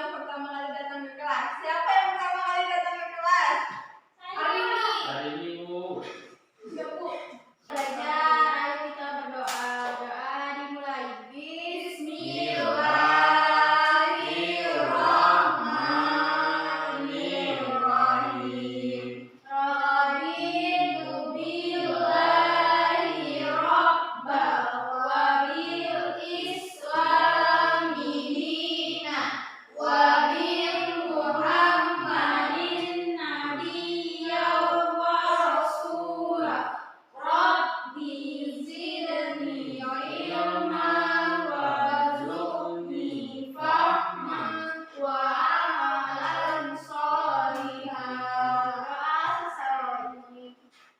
yang pertama kali datang ke kelas? Siapa yang pertama kali datang ke kelas? Hari ini. Hari ini, Bu. Ya, Bu. Belajar, ayo kita berdoa. Doa dimulai. Bismillahirrahmanirrahim. Raditu billahi rabba wa bil islami dina wa bil muhammadin nabiyya wa rasula. Rabbi zidni ilman warzuqni fahman wa amalan sholihan.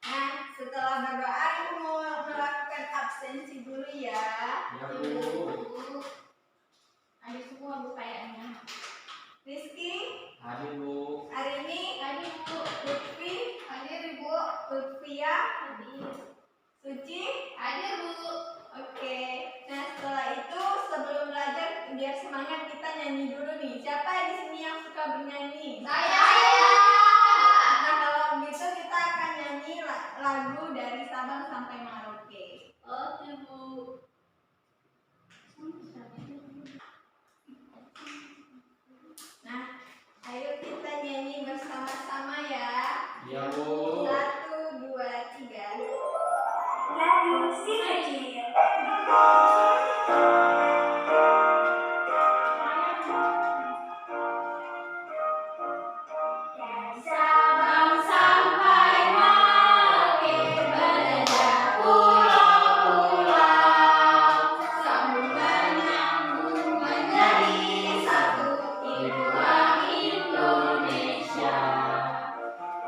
Nah, setelah berdoa ibu mau melakukan absensi dulu ya. Ya, Bu. Ada semua Bu kayaknya. Rizky, Hari, Bu. Arini, Tadi Bu. Lutfi, Hadir Ibu. Lutfia, Hadir. Suci. Hadir Bu. Oke, nah setelah itu sebelum belajar biar semangat kita nyanyi dulu nih. Siapa di sini yang suka bernyanyi? Saya. Nah kalau gitu kita akan nyanyi lagu dari Sabang sampai Merauke. Oke Bu. Nah, ayo kita nyanyi bersama-sama ya. Ya, Bu. 1, 2, 3. Lagu si kecil. Dari Sabang sampai Merauke belajar pulau-pulau, sambungan nyambung menjadi satu. Itulah Indonesia.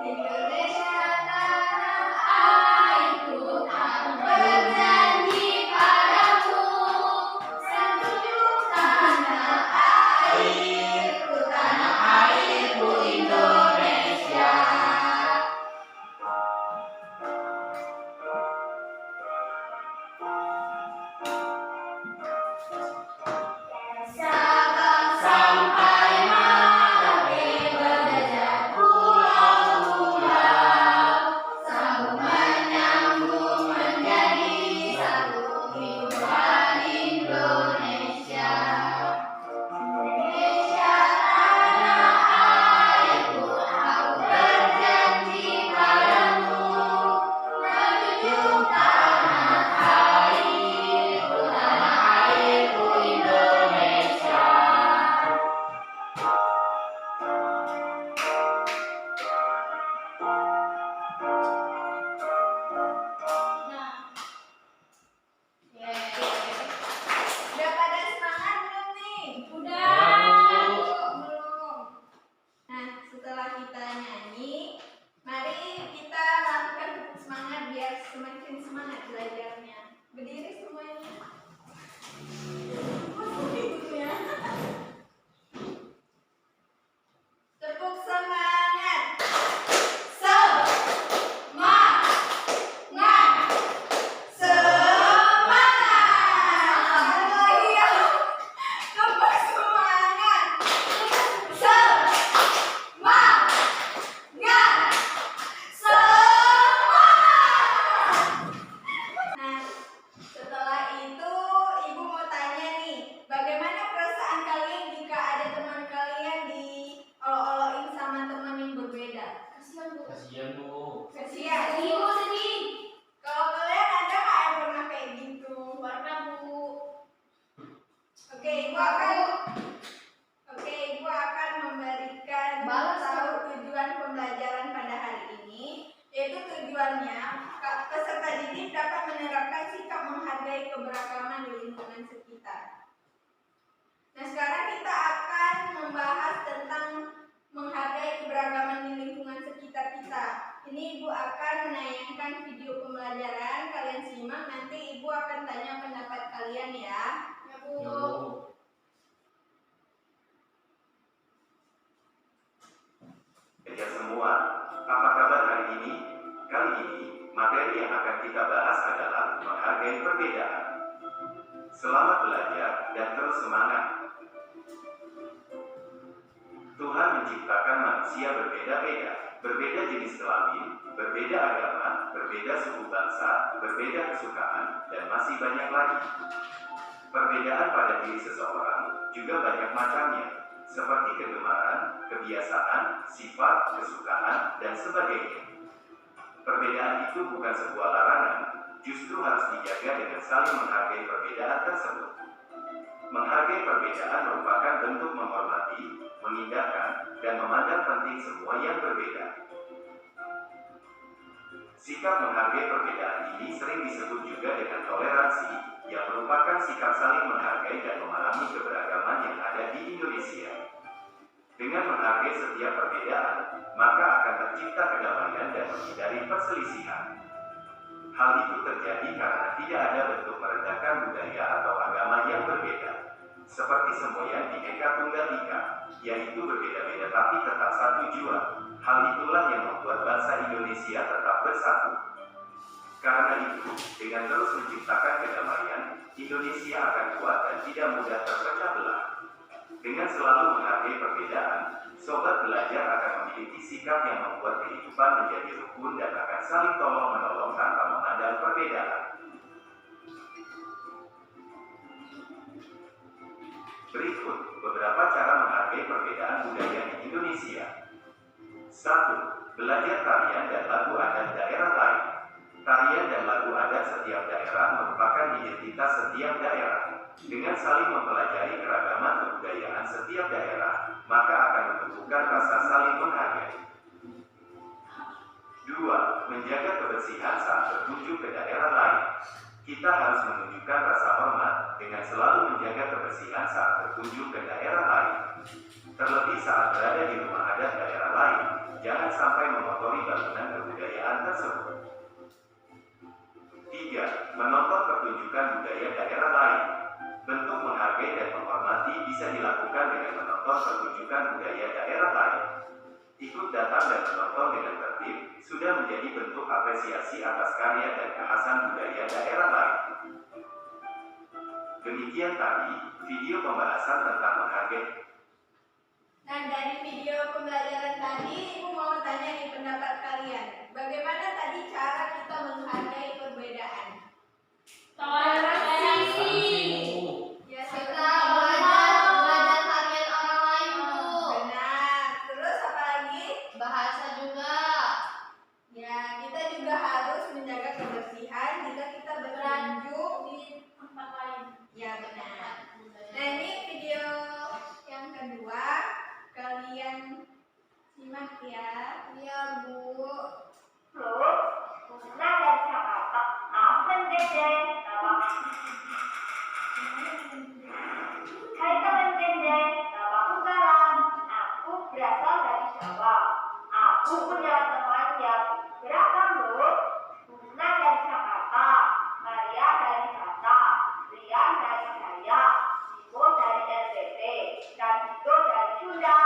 Indonesia tanah airku, aku berjanji padamu, seluruh tanah airku Indonesia. Sabang sampai Merauke belajar pulau-pulau, sambungan nyambung menjadi satu. Itulah Indonesia. Indonesia tanah airku, aku berjanji padamu, menjunjung tanah airku Indonesia. Nah. Udah pada semangat belum nih? Udah. Belum. Nah, setelah kita nyanyi, mari kita lakukan tepuk semangat biar semakin semangat belajarnya. Berdiri semuanya. Ya. Tepuk semangat. Semangat. Semangat. Lagi ya. Tepuk semangat. Semangat. Semangat. Nah, setelah itu ibu mau tanya nih, bagaimana perasaan kalian jika ada teman kalian diolok-olokin sama teman yang berbeda? Kasihan Bu. Kasihan, Bu. Kasihan. Ibu sedih. Kalau kalian ada nggak yang pernah kayak gitu? Pernah Bu. Oke, ibu akan memberikan Balas, tahu tujuan pembelajaran pada hari ini, yaitu tujuannya peserta didik dapat menerapkan sikap menghargai keberagaman di lingkungan sekitar. Nah, sekarang kita akan membahas tentang menghargai keberagaman di lingkungan sekitar kita. Ini ibu akan menayangkan video pembelajaran, kalian simak, nanti ibu akan tanya pendapat kalian ya. Ya Bu. Ya, Bu. Ya semua, apa kabar hari ini? Kali ini, materi yang akan kita bahas adalah menghargai perbedaan. Selamat belajar dan terus semangat. Tuhan menciptakan manusia berbeda-beda, berbeda jenis kelamin, berbeda agama, berbeda suku bangsa, berbeda kesukaan, dan masih banyak lagi. Perbedaan pada diri seseorang juga banyak macamnya, seperti kegemaran, kebiasaan, sifat, kesukaan, dan sebagainya. Perbedaan itu bukan sebuah larangan, justru harus dijaga dengan saling menghargai perbedaan tersebut. Menghargai perbedaan merupakan bentuk menghormati, mengindahkan, dan memandang penting semua yang berbeda. Sikap menghargai perbedaan ini sering disebut juga dengan toleransi, yang merupakan sikap saling menghargai dan memahami keberagaman yang ada di Indonesia. Dengan menghargai setiap perbedaan, maka akan tercipta kedamaian dan menghindari perselisihan. Hal itu terjadi karena tidak ada bentuk merendahkan budaya atau agama yang berbeda. Seperti semboyan Bhinneka Tunggal Ika, yaitu berbeda-beda tapi tetap satu jua. Hal itulah yang membuat bangsa Indonesia tetap bersatu. Karena itu, dengan terus menciptakan kedamaian, Indonesia akan kuat dan tidak mudah terpecah belah. Dengan selalu menghargai perbedaan, sobat belajar akan memiliki sikap yang membuat kehidupan menjadi rukun dan akan saling tolong-menolong tanpa memandang perbedaan. Berikut beberapa cara menghargai perbedaan budaya di Indonesia. 1. Belajar tarian dan lagu adat daerah lain. Tarian dan lagu adat setiap daerah merupakan identitas setiap daerah. Dengan saling mempelajari keragaman kebudayaan setiap daerah, maka akan menumbuhkan rasa saling menghargai. 2. Menjaga kebersihan saat berkunjung ke daerah lain. Kita harus menunjukkan rasa hormat dengan selalu menjaga kebersihan saat berkunjung ke daerah lain. Terlebih saat berada di rumah adat daerah lain, jangan sampai mengotori bangunan kebudayaan tersebut. 3. Menonton pertunjukan budaya daerah lain. Bentuk menghargai dan menghormati bisa dilakukan dengan menonton pertunjukan budaya daerah lain. Ikut datang dan menonton dengan tertib sudah menjadi bentuk apresiasi atas karya dan kekhasan budaya daerah lain. Demikian tadi video pembahasan tentang menghargai. Nah, dari video pembelajaran tadi, Ibu mau tanya nih pendapat kalian. Bagaimana tadi cara kita menghargai perbedaan? Toleransi. Ya, Kita seperti belajar karya orang lain, Bu. benar. Terus apa lagi? Bahasa juga. Ya, kita juga harus menjaga kebersihan jika kita berkunjung di Tempat lain. ya benar. Nah, ini video yang kedua. Kalian simak ya. Iya, Bu. Nah, dari Jakarta, apa dede? Hai teman dede, namaku Galang. Aku berasal dari Jawa. Aku punya teman yang beragam loh. Nah, dari Jakarta, Maria dari Batak, Rian dari Dayak, Bimo dari NTT, dan Dito dari Sunda.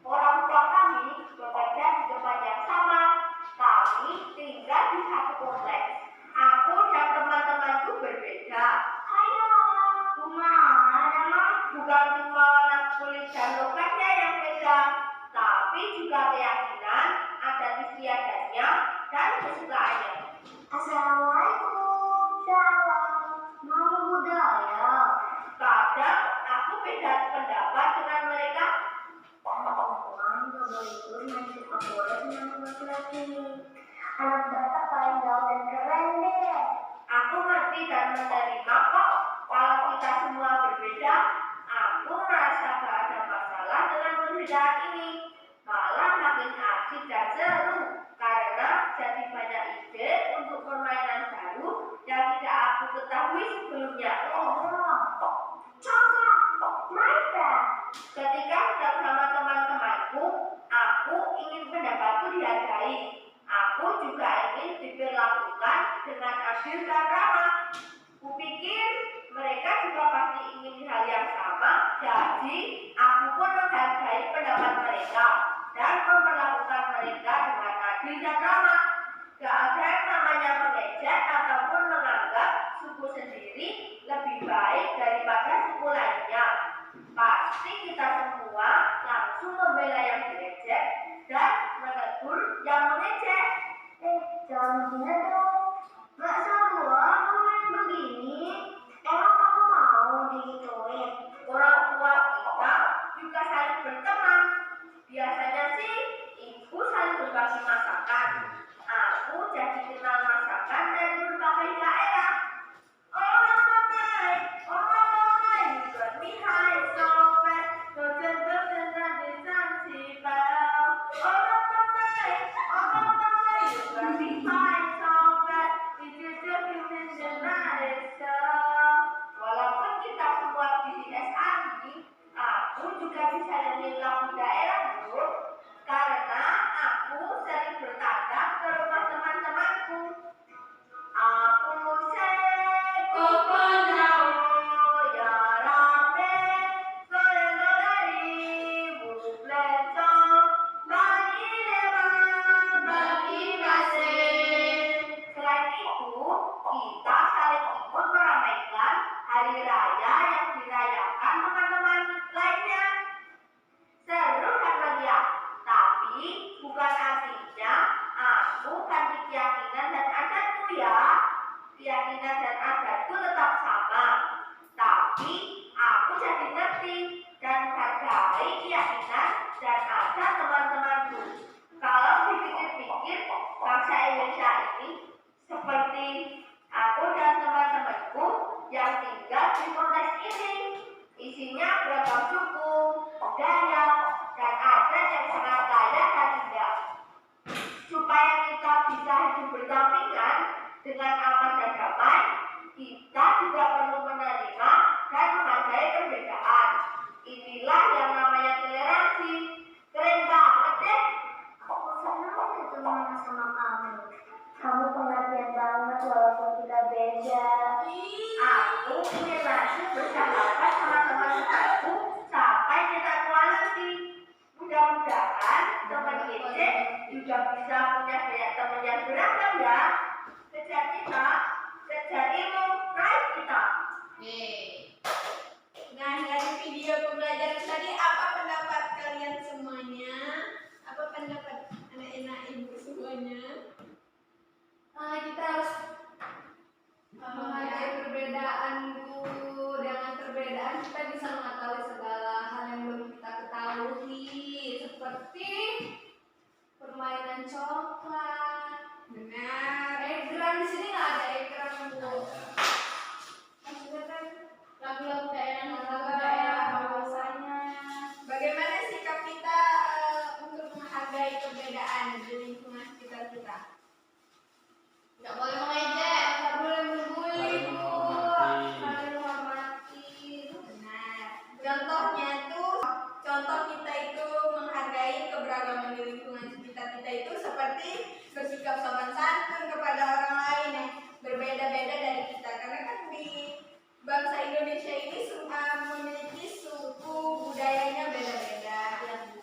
Orang tua kami bekerja di tempat yang sama. Kami tinggal di satu kompleks. Aku dan teman-temanku berbeda. Hai Mama, bukan cuma warna kulit dan logatnya yang beda, tapi juga keyakinan, adat istiadatnya, dan kesukaannya. Assalamualaikum. Salam. Nama budaya. Kadang aku beda pendapat dengan mereka. Perempuan gak boleh ikut main sepak bola dengan laki-laki. Anak Batak paling gaul dan keren deh. Aku ngerti dan menerima kok. Kalau kita semua berbeda, aku merasa gak ada masalah dengan perbedaan ini. Malah makin asik dan seru karena jadi banyak ide bangsa Indonesia ini seperti aku dan teman-temanku yang tinggal di konteks ini. Isinya beragam suku, budaya, dan adat yang sangat kaya dan indah. Supaya kita bisa hidup berdampingan dengan aman dan damai, kita juga perlu menerima dan menghargai perbedaan. Inilah yang namanya toleransi. Keren banget deh. Aku senang ketemu sama kamu. Kamu pengertian banget walaupun kita beda. Aku ingin lanjut bersahabat sama teman-temanku sampai kita tua nanti. Mudah-mudahan teman kita juga bisa punya banyak teman yang beragam ya. Kejar kita, kejar ilmu, raih kita. Nah, dari video pembelajaran tadi apa pendapat kalian semuanya? Apa pendapat anak-anak ibu semuanya? Kita harus menghargai perbedaan Bu. Dengan perbedaan kita bisa mengetahui segala hal yang belum kita ketahui, seperti permainan coklat. Benar. Ekran di sini nggak ada ekran Bu. Maksudnya kan lagu-lagu daerah bahasanya. Bagaimana sikap kita untuk menghargai perbedaan di lingkungan sekitar kita? Nggak boleh mengejek, nggak boleh membuli Saling Bu. menghormati. Saling menghormati. Benar. Contoh kita itu menghargai keberagaman di lingkungan sekitar kita itu seperti bersikap sopan santun kepada orang lain yang berbeda-beda dari kita. Karena kan di bangsa Indonesia ini memiliki suku budayanya beda-beda.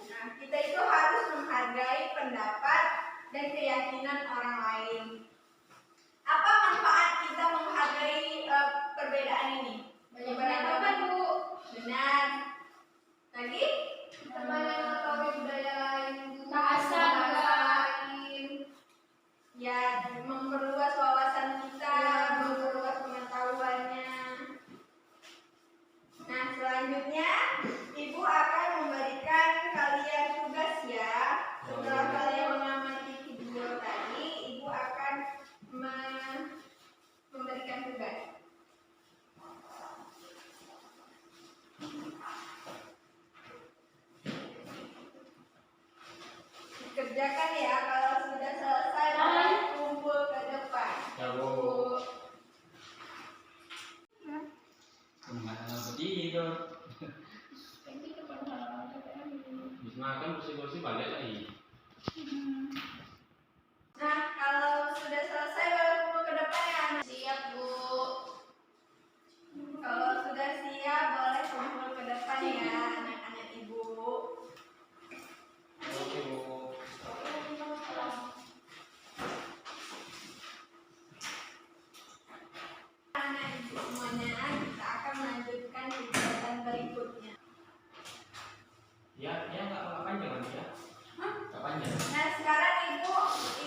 Nah, kita itu harus menghargai pendapat dan keyakinan orang lain. Apa manfaat kita menghargai perbedaan ini? Banyak pendapat Bu. Benar. Lagi? Kita banyak mengetahui budaya lain Bu. Bahasa lain. Ya, memperluas wawasan kita, memperluas pengetahuannya. Nah, selanjutnya Ibu akan memberikan kalian tugas ya. Setelah kalian mengamati video tadi, Ibu akan memberikan tugas. Kerjakan ya, kalau sudah selesai boleh kumpul ke depan. Ya Bu. Enggak ada tidur. Habis makan bersih-bersih balik lagi. Nah, kalau sudah selesai boleh kumpul ke depan ya anak. Siap Bu. Kalau sudah siap boleh kumpul ke depan ya anak-anak Ibu. Oke Bu. Anak Ibu semuanya, kita akan melanjutkan kegiatan berikutnya. Ya nggak panjang nanti ya. Nggak panjang. Nah, sekarang Ibu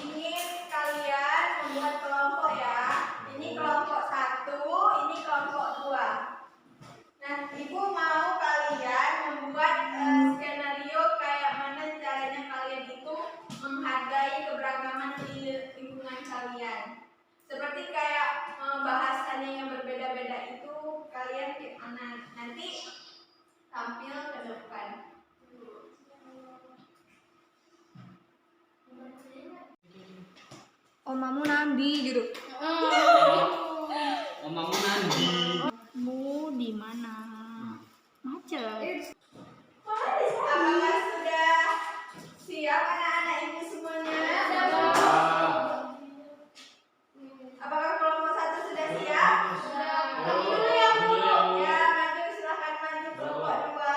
ingin kalian membuat kelompok ya. Ini kelompok 1, ini kelompok 2. Nah, Ibu mau kalian membuat skenario kayak mana caranya kalian itu menghargai keberagaman di lingkungan kalian. Seperti kayak bahasannya yang berbeda-beda itu kalian kayak mana nanti tampil ke depan. Omamu Nabi gitu. Omamu Nandi. Mu di mana? Macet. Apakah sudah siap anak-anak Ibu semuanya? Apakah kelompok 1 sudah siap? Maju dulu ya Bu. Ya, maju, silahkan maju kelompok 2.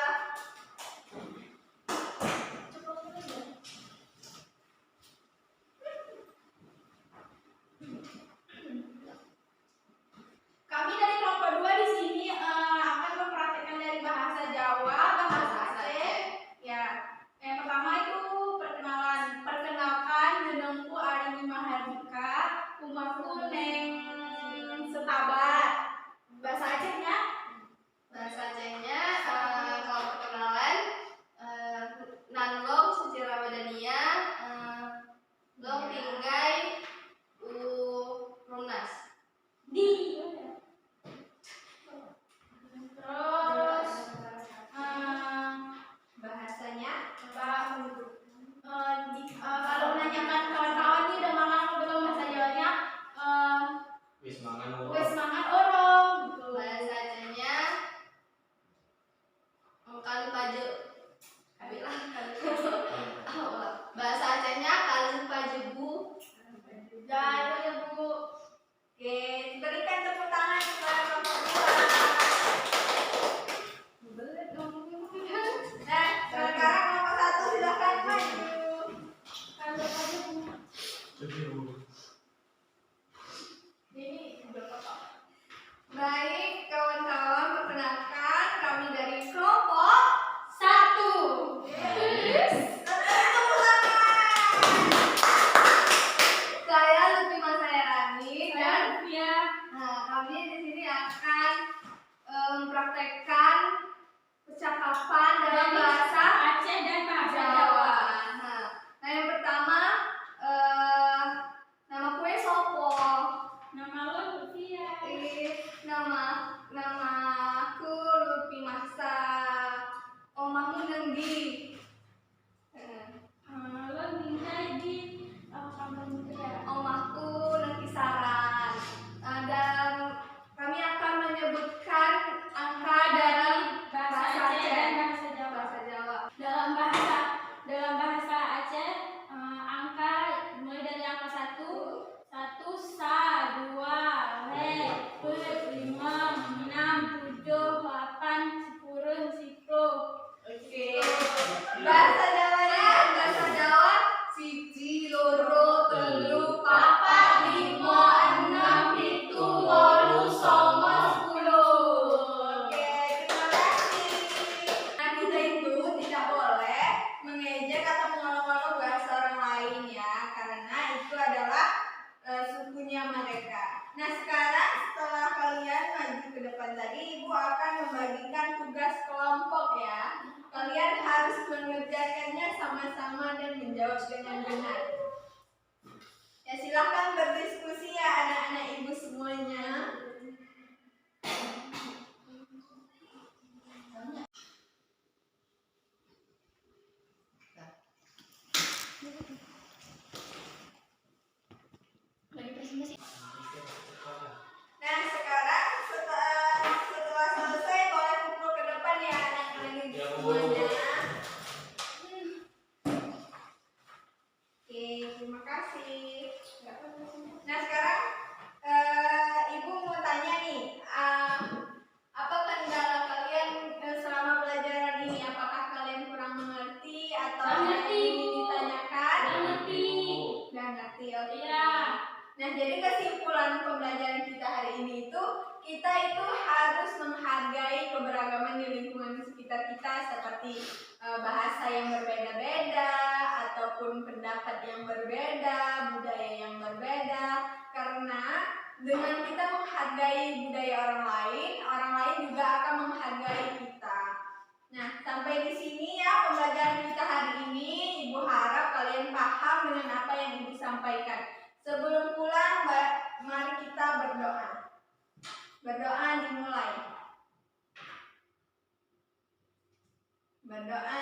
Omahku nanti saran. Dan kami akan menyebutkan angka dalam bahasa Aceh dan bahasa Jawa. Dalam bahasa Aceh, angka mulai dari angka 1, sa, 2, he, 5, 6, 7, 8, 10, 10. Oke. Bahasa Jawa siji, loro, telu, papat, limo, enam, pitu, wolu, songo, 10. Oke, terima kasih. Nah, kita itu tidak boleh mengejek atau mengolok-olok bahasa orang lain ya, karena itu adalah sukunya mereka. Nah, sekarang setelah kalian maju ke depan tadi, Ibu akan membagikan tugas kelompok ya. Kalian harus mengerjakannya sama-sama dan menjawab dengan benar. Ya, silahkan berdiskusi ya anak-anak Ibu semuanya. Nah, sekarang setelah selesai boleh kumpul ke depan ya anak-anak Ibu semuanya. Oke, terima kasih. Nah, sekarang Ibu mau tanya nih, apa kendala kalian selama pelajaran ini? Apakah kalian kurang mengerti atau ada yang ingin ditanyakan? Nggak ngerti, oke. Iya. Nah, jadi kesimpulan pembelajaran kita hari ini itu, kita itu harus menghargai keberagaman di lingkungan sekitar kita, seperti bahasa yang berbeda-beda, ataupun pendapat yang berbeda, budaya yang berbeda. Karena dengan kita menghargai budaya orang lain juga akan menghargai kita. Nah, sampai di sini ya pembelajaran kita hari ini. Ibu harap kalian paham dengan apa yang Ibu sampaikan. Sebelum pulang, mari kita berdoa. Berdoa dimulai. Berdoa